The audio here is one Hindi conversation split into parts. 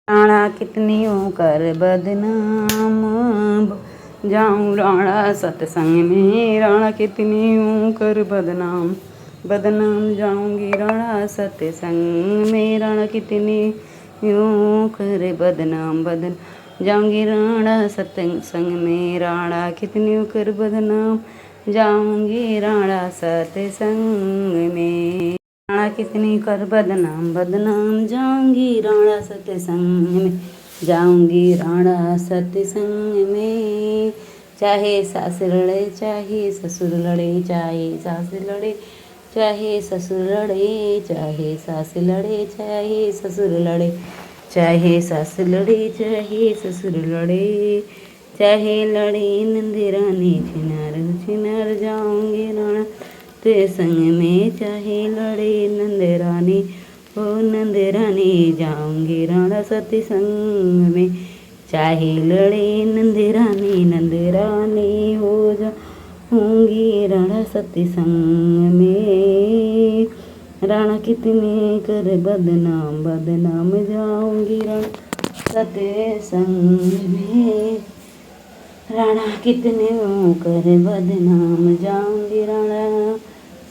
राणा कितनियों कर बदनाम, जाऊं राणा सत्संग में। राणा कितनियों कर बदनाम, बदनाम जाऊंगी राणा सत्संग में। राणा कितनियों कर बदनाम, बदनाम जाऊंगी राणा सत्संग में। राणा कितनियों कर बदनाम, जाऊंगी राणा सत्संग में। राणा कितनी कर बदनाम, बदनाम जाऊंगी राणा सत्संग में। जाऊंगी राणा सत्संग में। चाहे सास लड़े चाहे ससुर लड़े, चाहे सास लड़े चाहे ससुर लड़े, चाहे सास लड़े चाहे ससुर लड़े, चाहे सास लड़े चाहे ससुर लड़े, चाहे लड़े नंदरानी छिनार छिनार। जाऊंगी राणा ते संग में। चाहे लड़े नंदरानी ओ नंदरानी, जाऊंगी राणा सत्संग में। चाहे लड़े नंदरानी नंदरानी हो, जाऊंगी राणा सत्संग में। राणा कितने कर बदनाम, बदनाम जाऊंगी राणा सत्संग में। राणा कितने कर बदनाम, जाऊंगी राणा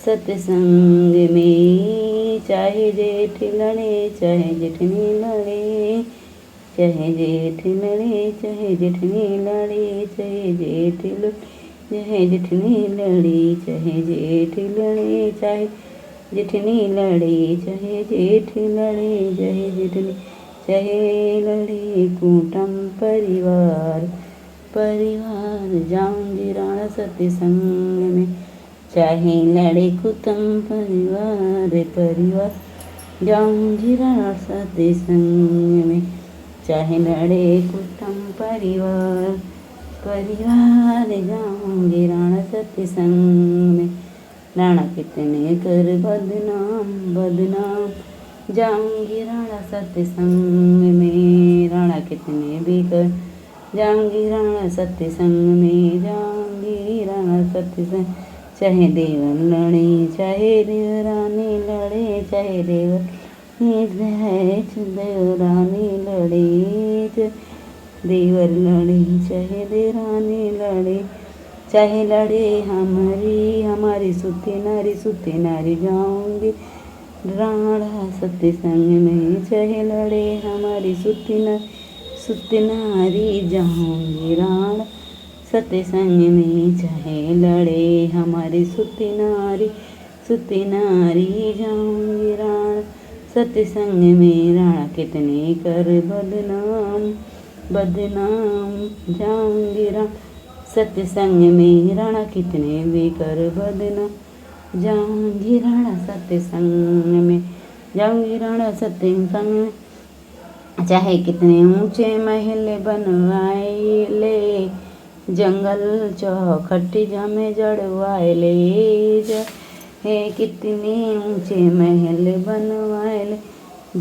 सत्संग में। चाहे जेठ लड़े चाहे जेठनी लड़े, चाहे जेठ लड़े चाहे जेठनी लड़े, चाहे जेठ लड़े चाहे जेठनी लड़े, चाहे जेठ लड़े चाहे जेठनी लड़े, चाहे जेठ लड़े चाहे जेठनी, चाहे लड़े कुटुंब परिवार परिवार। जाऊंगी राणा सत्संग में। चाहे लड़े कुटुंब परिवार परिवार, जाऊंगी राणा सत्संग में। चाहे लड़े कुटुंब परिवार परिवार, जाऊंगी राणा सत्संग में। राणा कितने कर बदनाम, बदनाम जाऊंगी राणा सत्संग में। राणा कितने भी कर, जाऊंगी राणा सत्संग में। जाऊंगी राणा सत्संग। चाहे देवर लड़े चाहे देवरानी लड़े, चाहे देवरानी लड़े, देवर लड़े चाहे देवरानी लड़े, चाहे लड़े हमारी हमारी सुती नारी। जाऊंगी राणा सत्संग में। चाहे लड़े हमारी सुती नारी, जाऊंगी राणा सत्संग में। चाहे लड़े हमारी सुती नारी, जाऊंगी राणा सत्संग में। राणा कितने कर बदनाम, बदनाम जाऊंगी राणा सत्संग में। राणा कितने भी कर बदनाम, जाऊंगी राणा सत्संग में। जाऊंगी राणा सत्संग में। चाहे कितने ऊंचे महल बनवाए ले, जंगल चौखट में जड़वाए ले। चाहे कितने ऊंचे महल बनवाए ले,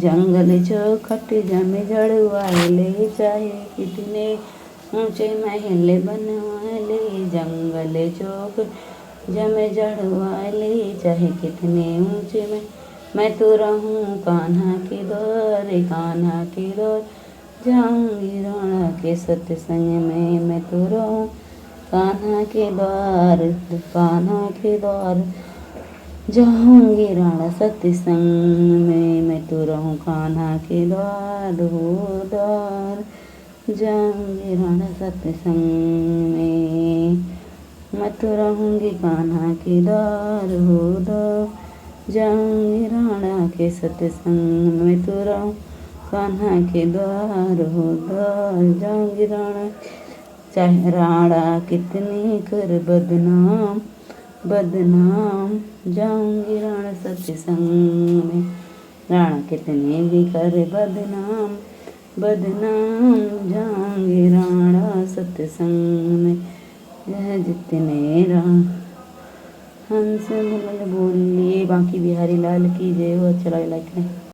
जंगल चौखट में जड़वाए ले। चाहे कितने ऊंचे महल बनवाए ले, जंगल चौखट में जड़वाए ले। चाहे कितने ऊंचे में मैं तो रहूं कान्हा के दौर, कान्हा के दौर। जाऊंगी राणा के सत्संग में। मैं तो रहूं कान्हा के द्वार, कान्हा के द्वार। जाऊंगी राणा सत्संग में। मैं तो रहूं कान्हा के द्वार हो द्वार। जाऊंगी राणा सत्संग में। मैं तो रहूंगी कान्हा के द्वार हो द्वार। जाऊंगी राणा के सत्संग में। तो रहूं कान्हा के द्वार हो द्वार। जाऊंगी राणा। चाहे राणा कितनी कर बदनाम, बदनाम जाऊंगी राणा सत्संग में। राणा कितने भी कर बदनाम, बदनाम जाऊंगी राणा सत्संग में। यह जितने हंस बोलिए बांके बिहारी लाल की जय हो। अच्छा लगे लाइक करें।